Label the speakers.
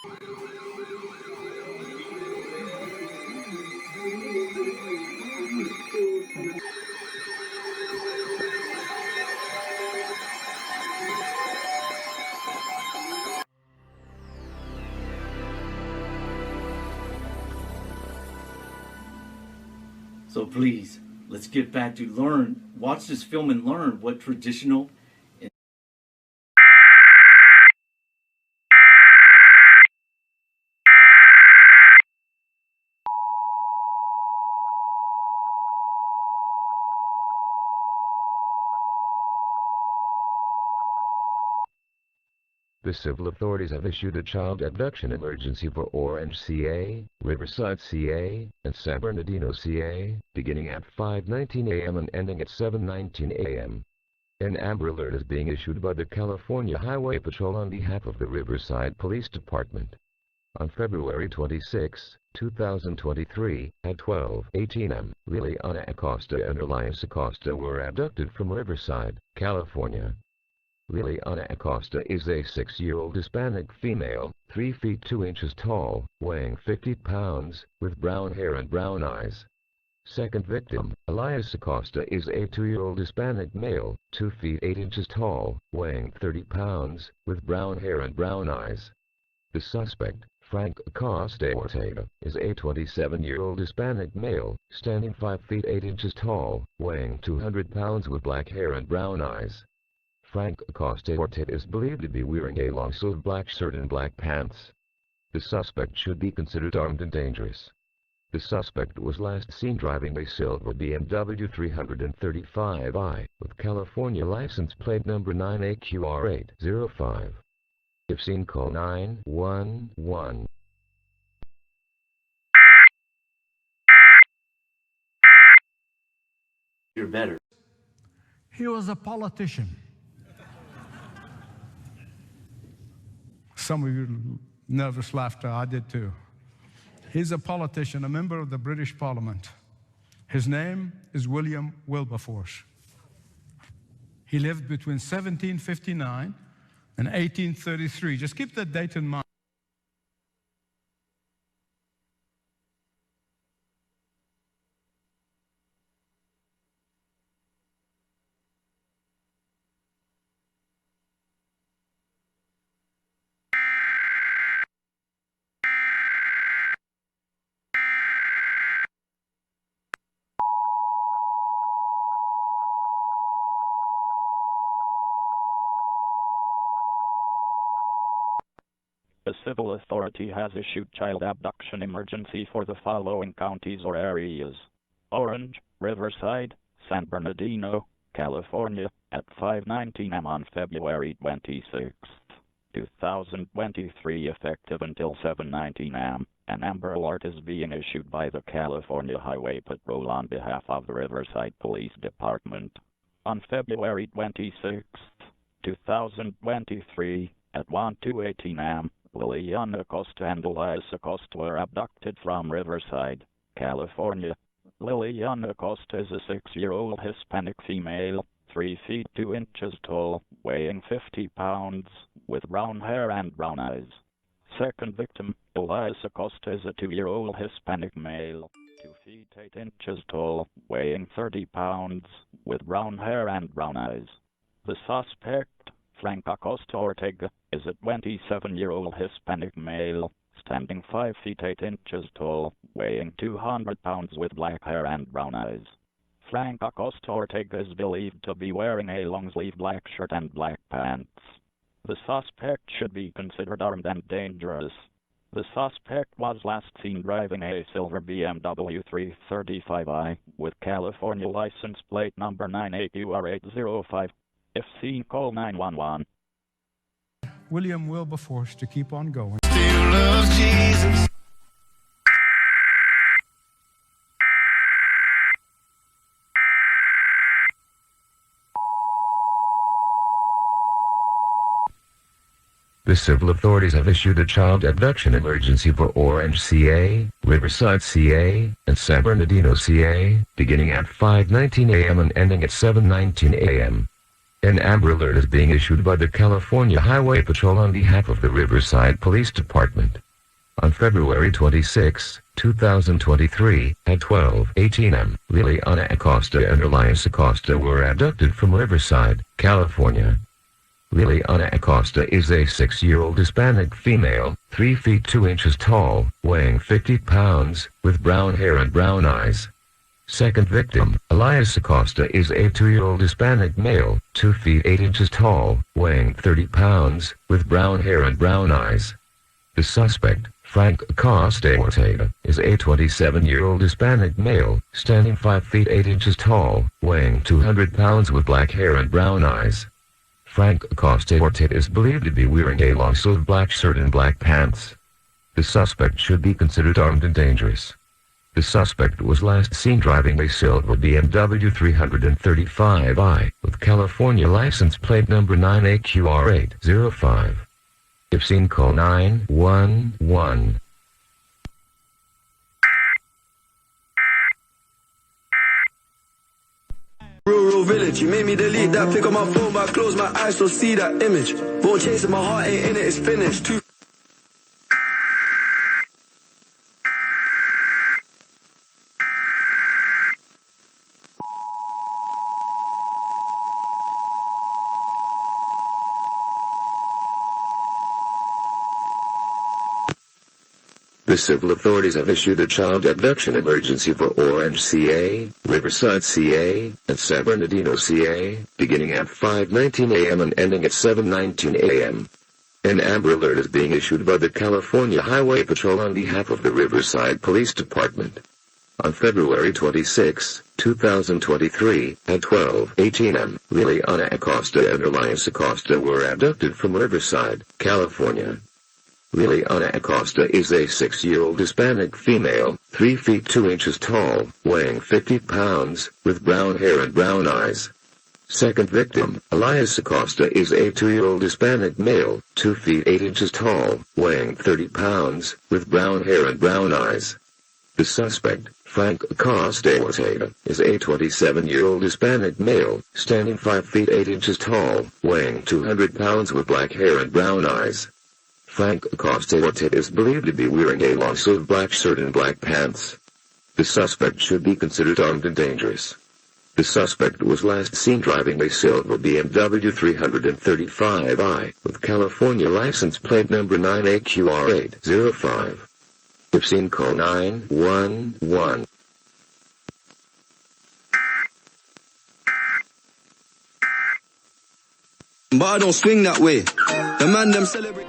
Speaker 1: So please, let's get back to watch this film and learn what traditional
Speaker 2: The civil authorities have issued a child abduction emergency for Orange, CA, Riverside, CA, and San Bernardino, CA, beginning at 5:19 a.m. and ending at 7:19 a.m. An Amber Alert is being issued by the California Highway Patrol on behalf of the Riverside Police Department. On February 26, 2023, at 12:18 am, Liliana Acosta and Elias Acosta were abducted from Riverside, California. Liliana Acosta is a 6-year-old Hispanic female, 3 feet 2 inches tall, weighing 50 pounds, with brown hair and brown eyes. Second victim, Elias Acosta, is a 2-year-old Hispanic male, 2 feet 8 inches tall, weighing 30 pounds, with brown hair and brown eyes. The suspect, Frank Acosta Ortega, is a 27-year-old Hispanic male, standing 5 feet 8 inches tall, weighing 200 pounds with black hair and brown eyes. Frank Acosta Ortega is believed to be wearing a long-sleeved black shirt and black pants. The suspect should be considered armed and dangerous. The suspect was last seen driving a silver BMW 335i, with California license plate number 9AQR805. If seen, call 911.
Speaker 1: you're better.
Speaker 3: He was a politician. Some of you nervous laughter, I did too. He's a politician, a member of the British Parliament. His name is William Wilberforce. He lived between 1759 and 1833. Just keep that date in mind.
Speaker 4: A civil authority has issued child abduction emergency for the following counties or areas: Orange, Riverside, San Bernardino, California, at 5:19 am on February 26, 2023, effective until 7:19 am. An Amber Alert is being issued by the California Highway Patrol on behalf of the Riverside Police Department. On February 26, 2023, at 1:18 am, Liliana Acosta and Elias Acosta were abducted from Riverside, California. Liliana Acosta is a 6-year-old Hispanic female, 3 feet 2 inches tall, weighing 50 pounds, with brown hair and brown eyes. Second victim, Elias Acosta, is a 2-year-old Hispanic male, 2 feet 8 inches tall, weighing 30 pounds, with brown hair and brown eyes. The suspect, Frank Acosta Ortega, is a 27-year-old Hispanic male, standing 5 feet 8 inches tall, weighing 200 pounds with black hair and brown eyes. Frank Acosta Ortega is believed to be wearing a long-sleeved black shirt and black pants. The suspect should be considered armed and dangerous. The suspect was last seen driving a silver BMW 335i with California license plate number 9AQR805. If seen, call 911.
Speaker 3: William Wilberforce to keep on going.
Speaker 5: Still loves Jesus.
Speaker 2: The civil authorities have issued a child abduction emergency for Orange, CA, Riverside, CA, and San Bernardino, CA, beginning at 5:19 a.m. and ending at 7:19 a.m. An Amber Alert is being issued by the California Highway Patrol on behalf of the Riverside Police Department. On February 26, 2023, at 12:18 am, Liliana Acosta and Elias Acosta were abducted from Riverside, California. Liliana Acosta is a 6-year-old Hispanic female, 3 feet 2 inches tall, weighing 50 pounds, with brown hair and brown eyes. Second victim, Elias Acosta, is a 2-year-old Hispanic male, 2 feet 8 inches tall, weighing 30 pounds, with brown hair and brown eyes. The suspect, Frank Acosta Ortega, is a 27-year-old Hispanic male, standing 5 feet 8 inches tall, weighing 200 pounds with black hair and brown eyes. Frank Acosta Ortega is believed to be wearing a long-sleeved black shirt and black pants. The suspect should be considered armed and dangerous. The suspect was last seen driving a silver BMW 335i with California license plate number 9AQR805. If seen, call 911.
Speaker 6: Rural village, you made me delete that. Pick up my phone, but I close my eyes, still see that image. Won't chase it, my heart ain't in it, it's finished.
Speaker 2: The civil authorities have issued a child abduction emergency for Orange, CA, Riverside, CA, and San Bernardino, CA, beginning at 5:19 a.m. and ending at 7:19 a.m. An Amber Alert is being issued by the California Highway Patrol on behalf of the Riverside Police Department. On February 26, 2023, at 12:18 am, Liliana Acosta and Elias Acosta were abducted from Riverside, California. Liliana Acosta is a 6-year-old Hispanic female, 3 feet 2 inches tall, weighing 50 pounds, with brown hair and brown eyes. Second victim, Elias Acosta, is a 2-year-old Hispanic male, 2 feet 8 inches tall, weighing 30 pounds, with brown hair and brown eyes. The suspect, Frank Acosta Ortega, is a 27-year-old Hispanic male, standing 5 feet 8 inches tall, weighing 200 pounds with black hair and brown eyes. Frank Acosta Ortega is believed to be wearing a long-sleeved black shirt and black pants. The suspect should be considered armed and dangerous. The suspect was last seen driving a silver BMW 335i with California license plate number 9AQR805. If seen, call 911.
Speaker 6: But I don't swing that way. The man them celebrate.